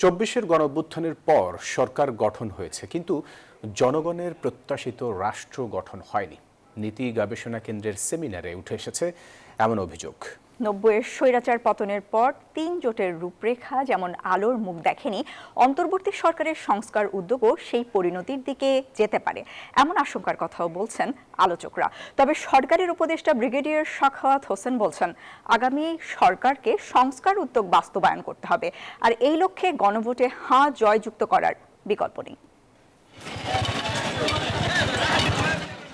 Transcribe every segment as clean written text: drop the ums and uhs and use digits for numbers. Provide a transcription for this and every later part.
২৪-এর গণঅভ্যুত্থানের পর সরকার গঠন হয়েছে, কিন্তু জনগণের প্রত্যাশিত রাষ্ট্র গঠন হয়নি। নীতি গবেষণা কেন্দ্রের সেমিনারে উঠে এসেছে এমন অভিযোগ। ৯০-এর স্বৈরাচার পতনের পর ৩ জোটের রূপরেখা যেমন আলোর মুখ দেখেনি, অন্তর্বর্তী সরকারের সংস্কার উদ্যোগও সেই পরিণতির দিকে যেতে পারে এমন আশঙ্কার কথাও বলছেন আলোচকরা। তবে সরকারের উপদেষ্টা ব্রিগেডিয়ার সাখাওয়াত হোসেন বলছেন, আগামী সরকারকে সংস্কার উদ্যোগ বাস্তবায়ন করতে হবে, আর এই লক্ষ্যে গণভোটে হাঁ জয়যুক্ত করার বিকল্প নেই।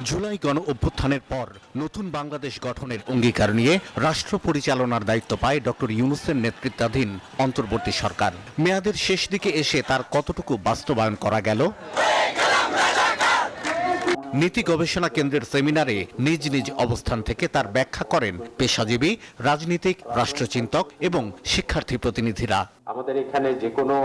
জুলাই গণ অভ্যুত্থানের পর নতুন বাংলাদেশ গঠনের অঙ্গীকার নিয়ে রাষ্ট্র পরিচালনার দায়িত্ব পায় ডক্টর ইউনূসের নেতৃত্বাধীন অন্তর্বর্তী সরকার। মেয়াদের শেষ দিকে এসে তার কতটুকু বাস্তবায়ন করা গেল? নীতি গবেষণা কেন্দ্রের সেমিনারে নিজ নিজ অবস্থান থেকে তার ব্যাখ্যা করেন পেশাজীবী, রাজনীতিক, রাষ্ট্রচিন্তক এবং শিক্ষার্থী প্রতিনিধিরা। আমাদের এখানে যে কোনো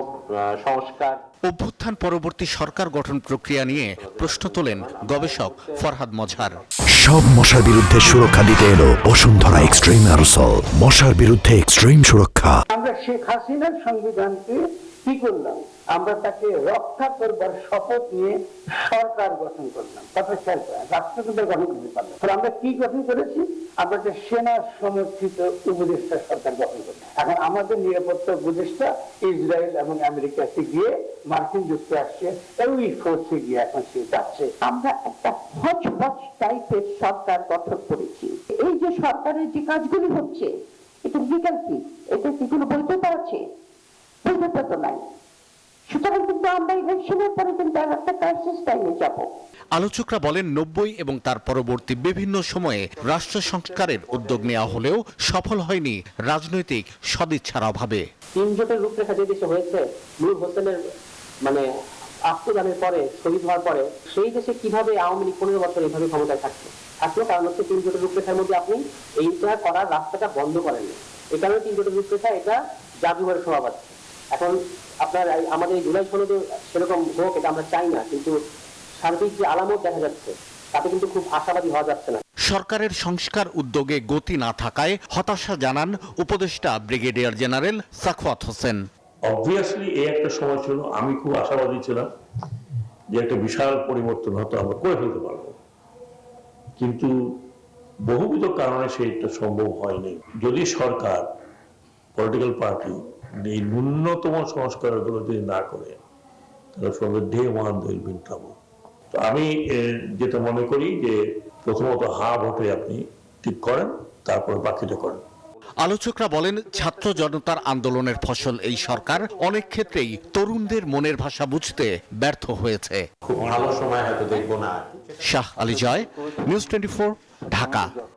সংস্কার অভ্যুত্থান পরবর্তী সরকার গঠন প্রক্রিয়া নিয়ে প্রশ্ন তোলেন গবেষক ফরহাদ মজহার। সব মশার বিরুদ্ধে সুরক্ষা দিতে এলো বসুন্ধরা এক্সট্রিম অ্যারোসল, মশার বিরুদ্ধে এক্সট্রিম সুরক্ষা। আমরা শেখ হাসিনার সংবিধানকে কি করলাম? আমরা তাকে রক্ষা করবার শপথ নিয়ে সরকার গঠন করলাম, তারপরে রাষ্ট্রপতি গঠন করতে পারলাম। আমরা কি গঠন করেছি? আমরা যে সেনা সমর্থিত উপদেষ্টা সরকার গঠন করি। এখন আমাদের নিরাপত্তা উপদেষ্টা ইসরায়েল এবং আমেরিকাতে গিয়ে মার্কিন যুক্তরাষ্ট্রে ওই ফোর্সে গিয়ে এখন সে যাচ্ছে। আমরা একটা হচপচ টাইপের সরকার গঠন করেছি। এই যে সরকারের যে কাজগুলি হচ্ছে, এটা লিগ্যাল কি? এটা কি কোনো বৈধতা আছে? বৈধতা তো নাই। সুতরাং কিন্তু আমরা ইলেকশনের পরে কিন্তু একটা ক্রাইসিস টাইমে যাব। আলোচকরা বলেন, ৯০ এবং তার পরবর্তী বিভিন্ন সময়ে রাষ্ট্র সংস্কারের উদ্যোগ নেওয়া হলেও সফল হয়নি রাজনৈতিক সদিচ্ছার অভাবে। ৩ জোটের রূপরেখা যে দেশে হয়েছে, নূর হোসেনের আত্মদানের পরে, শহীদ হওয়ার পরে, সেই দেশে কিভাবে আওয়ামী লীগ ১৫ বছর এইভাবে ক্ষমতায় থাকতো? কারণ হচ্ছে 3 জোটের রূপরেখার মধ্যে আপনি এইটা করার রাস্তাটা বন্ধ করেননি। এই কারণে 3 জোটের রূপরেখা এটা জাদুঘরের শোভা পাচ্ছে। এখন আপনার আমাদের এই জুলাই সনদে সেরকম হোক, এটা আমরা চাই না, কিন্তু সার্বিক যে আলামত দেখা যাচ্ছে তাতে কিন্তু খুব আশাবাদী হওয়া যাচ্ছে না। সরকারের সংস্কার উদ্যোগে গতি না থাকায় হতাশা জানান উপদেষ্টা brigadier general Sakhawat Hossain. Obviously এই একটা সময় ছিল, আমি খুব আশাবাদী ছিলাম যে একটা বিশাল পরিবর্তন হয়তো আমরা করে ফেলতে পারবো, কিন্তু বহুবিধ কারণে সেটা সম্ভব হয়নি। যদি সরকার, পলিটিক্যাল পার্টি এই ন্যূনতম সংস্কারগুলো যদি না করে, তাহলে from the day one they will be in trouble. তো আমি যেটা মনে করি যে প্রথমত ভোটে আপনি ঠিক করেন, তারপর বাকিটা করেন। আলোচকরা বলেন, ছাত্র জনতার আন্দোলনের ফসল এই সরকার অনেক ক্ষেত্রেই তরুণদের মনের ভাষা বুঝতে ব্যর্থ হয়েছে। খুব ভালো সময় হয়তো দেখবো না। শাহ আলী জয়, নিউজ 24, ঢাকা।